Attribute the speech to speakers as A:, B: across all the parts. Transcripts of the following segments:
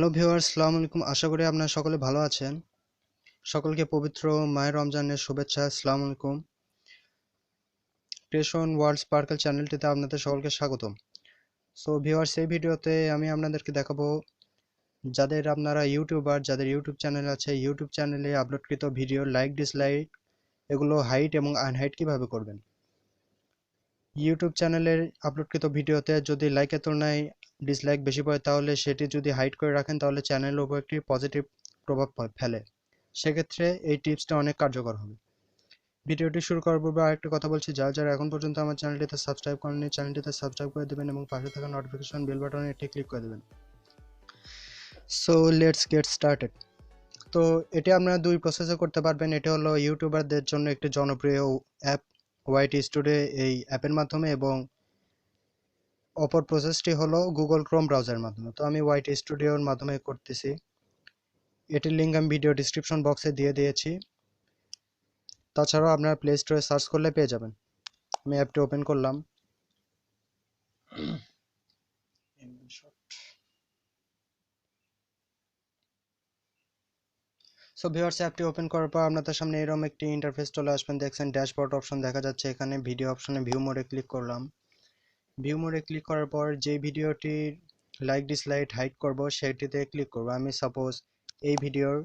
A: Hello viewers, আসসালামু আলাইকুম। আশা করি আপনারা সকলে ভালো আছেন। সকলকে পবিত্র মাহে রমজানের শুভেচ্ছা। আসসালামু আলাইকুম। ক্রিয়েশন ওয়ার্ল্ড স্পার্কল চ্যানেলটিতে আপনাদের সকলকে স্বাগতম। সো ভিউয়ার্স, এই ভিডিওতে আমি আপনাদেরকে দেখাবো আপনারা ইউটিউবার, যাদের ইউটিউব চ্যানেল আছে, ইউটিউব চ্যানেলে আপলোডকৃত ভিডিও লাইক ডিসলাইক এগুলো হাইড এবং আনহাইড কিভাবে করবেন। ইউটিউব চ্যানেলের আপলোডকৃত ভিডিওতে যদি লাইকের তুলনায় ডিসলাইক বেশি পড়ে, তাহলে সেটি যদি হাইড করে রাখেন তাহলে চ্যানেলের উপর একটি পজিটিভ প্রভাব ফেলে। সেক্ষেত্রে এই টিপসটা অনেক কার্যকর হবে। ভিডিওটি শুরু করার পূর্বে আরেকটা কথা বলছি, যারা এখন পর্যন্ত আমার চ্যানেলটিতে সাবস্ক্রাইব করেননি, চ্যানেলটিতে সাবস্ক্রাইব করে দেবেন এবং পাশে থাকা নোটিফিকেশন বেল বাটনে একটি ক্লিক করে দেবেন। So let's get started. তো এটি আপনারা দুই প্রসেসে করতে পারবেন। এটি হলো ইউটিউবারদের জন্য একটি জনপ্রিয় অ্যাপ হোয়াইট স্টুডিও, এই অ্যাপের মাধ্যমে, এবং অপর প্রসেসটি হলো গুগল ক্রোম ব্রাউজারের মাধ্যমে। তো আমি হোয়াইট স্টুডিওর মাধ্যমে করতেছি। এটির লিঙ্ক আমি ভিডিও ডিসক্রিপশন বক্সে দিয়ে দিয়েছি। তাছাড়াও আপনারা প্লে স্টোরে সার্চ করলে পেয়ে যাবেন। আমি অ্যাপটি ওপেন করলাম। সো ভিউয়ার্স, অ্যাপটি ওপেন করার পর আপনাদের সামনে এরকম একটি ইন্টারফেস চলে আসবেন। দেখছেন ড্যাশবোর্ড অপশন দেখা যাচ্ছে। এখানে ভিডিও অপশনে ভিউ মোডে ক্লিক করলাম। ভিউ মোডে ক্লিক করার পর যে ভিডিওটি লাইক ডিসলাইক হাইড করব সেটিতে ক্লিক করব। আমি সাপোজ এই ভিডিওর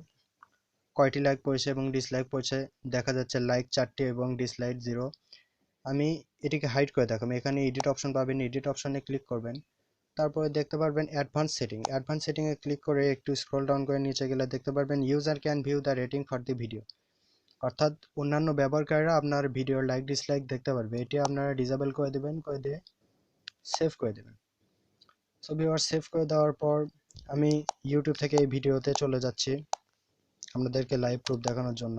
A: কয়টি লাইক পড়েছে এবং ডিসলাইক পড়েছে দেখা যাচ্ছে, লাইক 4টি এবং ডিসলাইক 0। আমি এটিকে হাইড করে দেখাবো। এখানে এডিট অপশন পাবেন, এডিট অপশনে ক্লিক করবেন। তারপরে দেখতে পারবেন অ্যাডভান্স সেটিংয়ে ক্লিক করে একটু স্ক্রল ডাউন করে নিচে গেলে দেখতে পারবেন user can view the rating for the video, অর্থাৎ অন্যান্য ব্যবহারকারীরা আপনার ভিডিওর লাইক ডিসলাইক দেখতে পারবে। এটি আপনারা ডিসেবল করে দেবেন, করে দিয়ে সেভ করে দেবেন। সো ভিউয়ার, সেভ করে দেওয়ার পর আমি ইউটিউব থেকে এই ভিডিওতে চলে যাচ্ছি আপনাদেরকে লাইভ প্রুফ দেখানোর জন্য।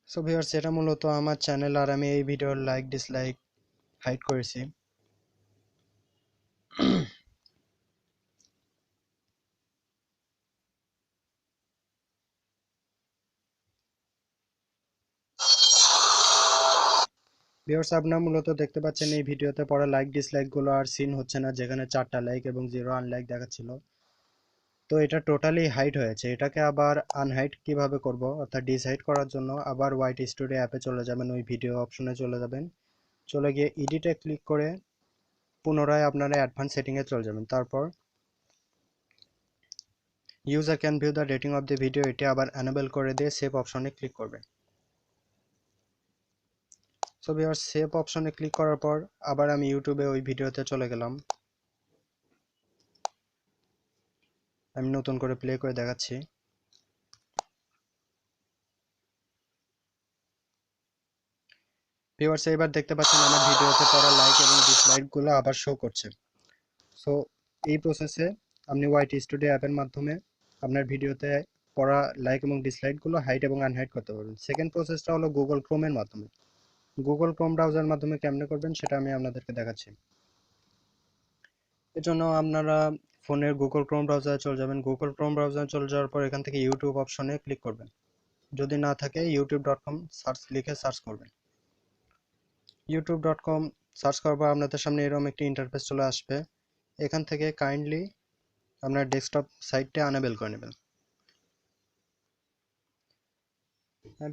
A: সো ভিউয়ার্স, এটা মূলত আমার চ্যানেল আর আমি এই ভিডিওর লাইক ডিসলাইক হাইড করেছি। ভিউয়ার্স, আপনারা মূলত দেখতে পাচ্ছেন এই ভিডিওতে পড়া লাইক ডিসলাইক গুলো আর সিন হচ্ছে না, যেখানে 4টা লাইক এবং 0 আনলাইক দেখাচ্ছিল। তো এটা টোটালি হাইড হয়েছে। এটাকে আবার আনহাইড কিভাবে করব, অর্থাৎ ডিসহাইড করার জন্য আবার হোয়াইট স্টুডিও অ্যাপে চলে যাবেন, ওই ভিডিও অপশনে চলে যাবেন। চলে গিয়ে এডিটে ক্লিক করে পুনরায় আপনারা অ্যাডভান্স সেটিংয়ে চলে যাবেন। তারপর user can view the rating of the video, এটি আবার এনেবল করে দিয়ে সেভ অপশনে ক্লিক করবেন। সো ভিউয়ার্স, সেভ অপশনে ক্লিক করার পর আবার আমি ইউটিউবে ওই ভিডিওতে চলে গেলাম। আমি নতুন করে প্লে করে দেখাচ্ছি। ভিউয়ার্স, এবার দেখতে পাচ্ছেন আমার ভিডিওতে পড়া লাইক এবং ডিসলাইক গুলো আবার শো করছে। সো এই প্রসেসে আপনি হোয়াইট স্টুডিও অ্যাপের মাধ্যমে আপনার ভিডিওতে পড়া লাইক এবং ডিসলাইক গুলো হাইড এবং আনহাইড করতে পারবেন। সেকেন্ড প্রসেসটা হলো গুগল ক্রোমের মাধ্যমে। গুগল ক্রোম ব্রাউজারের মাধ্যমে কেমনে করবেন সেটা আমি আপনাদেরকে দেখাচ্ছি। এর জন্য আপনারা ফোনের গুগল ক্রোম ব্রাউজারে চলে যাবেন। গুগল ক্রোম ব্রাউজারে চলে যাওয়ার পর এখান থেকে ইউটিউব অপশনে ক্লিক করবেন। যদি না থাকে youtube.com লিখে সার্চ করবেন। youtube.com সার্চ করার পর আপনাদের সামনে এরকম একটি ইন্টারফেস চলে আসবে। এখান থেকে কাইন্ডলি আপনার ডেস্কটপ সাইটটা এনেবল করে নেবেন।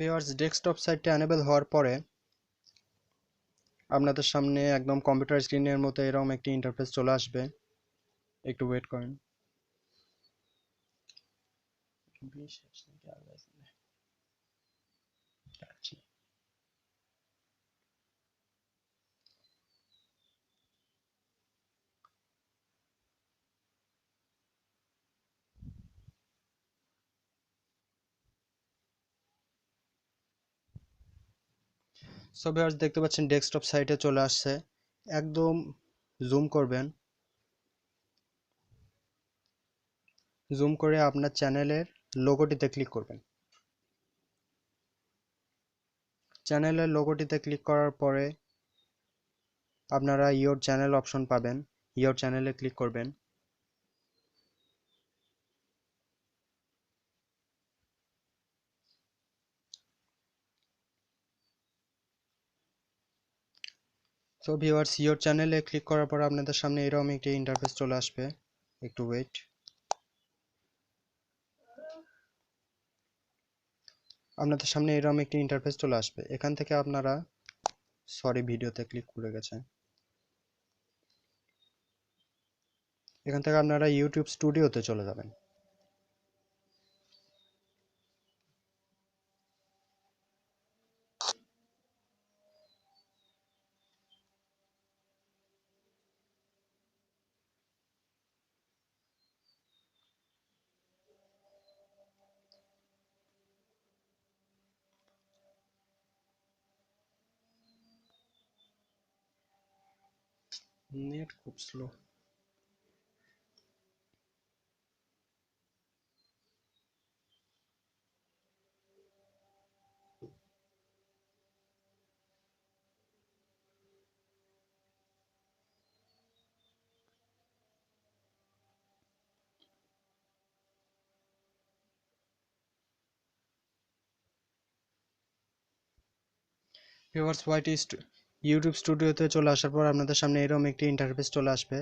A: ভিউয়ার্স, ডেস্কটপ সাইটটা এনেবল হওয়ার পরে আপনাদের সামনে একদম কম্পিউটার স্ক্রিনের মতো এরকম একটি ইন্টারফেস চলে আসবে। একটু ওয়েট করেন। সো ভিউয়ার্স, দেখতে পাচ্ছেন ডেস্কটপ সাইটে চলে আসছে। একদম জুম করবেন, জুম করে আপনার চ্যানেলের লোগোটিতে ক্লিক করবেন। চ্যানেলের লোগোটিতে ক্লিক করার পরে আপনারা ইয়োর চ্যানেল অপশন পাবেন। ইয়োর চ্যানেলে ক্লিক করবেন। সো ভিউয়ার্স, ইওর চ্যানেলে ক্লিক করার পর আপনাদের সামনে এরকম একটি ইন্টারফেস চলে আসবে। একটু ওয়েট। আপনাদের সামনে এরকম একটি ইন্টারফেস চলে আসবে। এখান থেকে আপনারা ভিডিওতে ক্লিক করে গেছে। এখান থেকে আপনারা ইউটিউব স্টুডিওতে চলে যাবেন। নেট খুব স্লো। ভিউয়ার্স, ইউটিউব স্টুডিওতে চলে আসার পর আপনাদের সামনে এরকম একটি ইন্টারফেস চলে আসবে।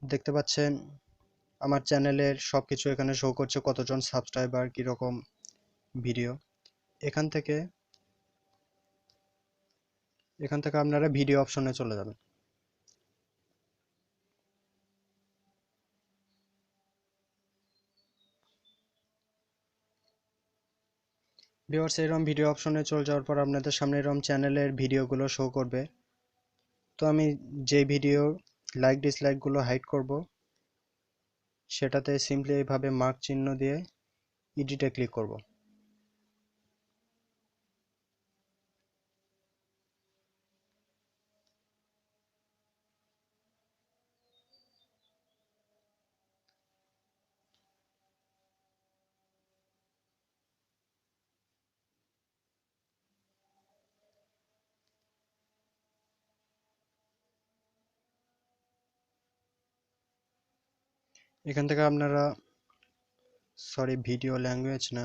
A: দেখতে পাচ্ছেন আমার চ্যানেলের সবকিছু এখানে শো করছে, কতজন সাবস্ক্রাইবার, কিরকম ভিডিও। এখান থেকে আপনারা ভিডিও অপশনে চলে যাবেন। ভিউয়ার্স, এরকম ভিডিও অপশনে চলে যাওয়ার পর আপনাদের সামনে এরকম চ্যানেলের ভিডিওগুলো শো করবে। তো আমি যে ভিডিও লাইক ডিসলাইকগুলো হাইড করব, সেটাতে সিম্পলি এইভাবে মার্ক চিহ্ন দিয়ে এডিটে ক্লিক করব। এখান থেকে আপনারা ভিডিও ল্যাঙ্গুয়েজ না,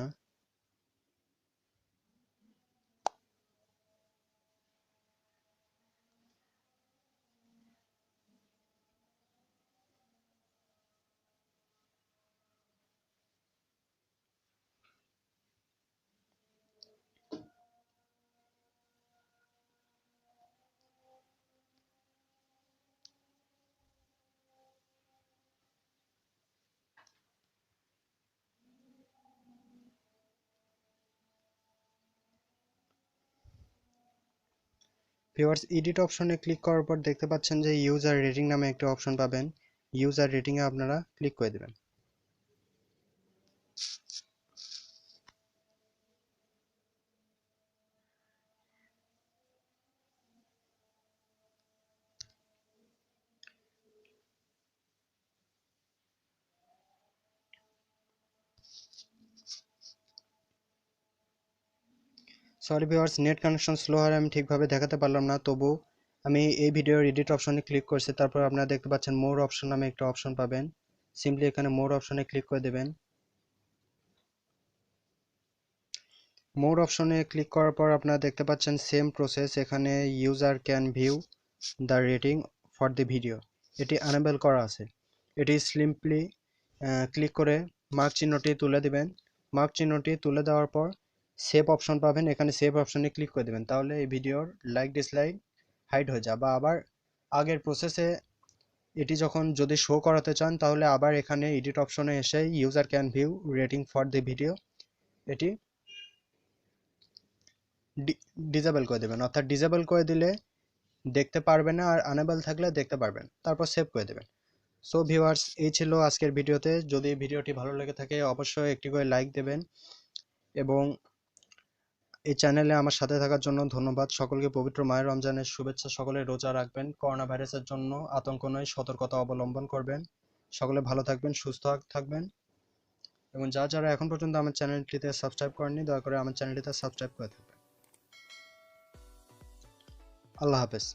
A: ভিউয়ার্স এডিট অপশনে ক্লিক করার পর দেখতে পাচ্ছেন যে ইউজার রেটিং নামে একটা অপশন পাবেন। ইউজার রেটিংয়ে আপনারা ক্লিক করে দেবেন। ভিউয়ার্স, নেট কানেকশন স্লো হয়, আমি ঠিকভাবে দেখাতে পারলাম না। তবু আমি এই ভিডিওর এডিট অপশনে ক্লিক করছি। তারপর আপনারা দেখতে পাচ্ছেন মোর অপশন নামে একটা অপশন পাবেন। সিম্পলি এখানে মোর অপশনে ক্লিক করে দেবেন। মোর অপশনে ক্লিক করার পর আপনারা দেখতে পাচ্ছেন সেম প্রসেস। এখানে user can view the rating for the video, এটি আনেবল করা আছে। এটি সিম্পলি ক্লিক করে মার্ক চিহ্নটি তুলে দিবেন। মার্ক চিহ্নটি তুলে দেওয়ার পর সেভ অপশন পাবেন। এখানে সেভ অপশনে ক্লিক করে দেবেন। তাহলে এই ভিডিওর লাইক ডিসলাইক হাইড হয়ে যায়। বা আবার আগের প্রসেসে এটি যখন যদি শো করাতে চান, তাহলে আবার এখানে এডিট অপশনে এসে user can view rating for the video এটি ডিজেবল করে দেবেন। অর্থাৎ ডিজেবল করে দিলে দেখতে পারবেন না, আর আনেবল থাকলে দেখতে পারবেন। তারপর সেভ করে দেবেন। সো ভিউয়ার্স, এই ছিল আজকের ভিডিওতে। যদি ভিডিওটি ভালো লেগে থাকে অবশ্যই একটি করে লাইক দেবেন, এবং এই চ্যানেলে আমার সাথে থাকার জন্য ধন্যবাদ। সকলকে পবিত্র মায়ের রমজানের শুভেচ্ছা। সকলে রোজা রাখবেন, করোনা ভাইরাসের জন্য আতঙ্ক নয়, সতর্কতা অবলম্বন করবেন। সকলে ভালো থাকবেন, সুস্থ থাকবেন, এবং যারা এখন পর্যন্ত আমার চ্যানেলটিতে সাবস্ক্রাইব করেননি, দয়া করে আমার চ্যানেলটিতে সাবস্ক্রাইব করে থাকবেন। আল্লাহ হাফেজ।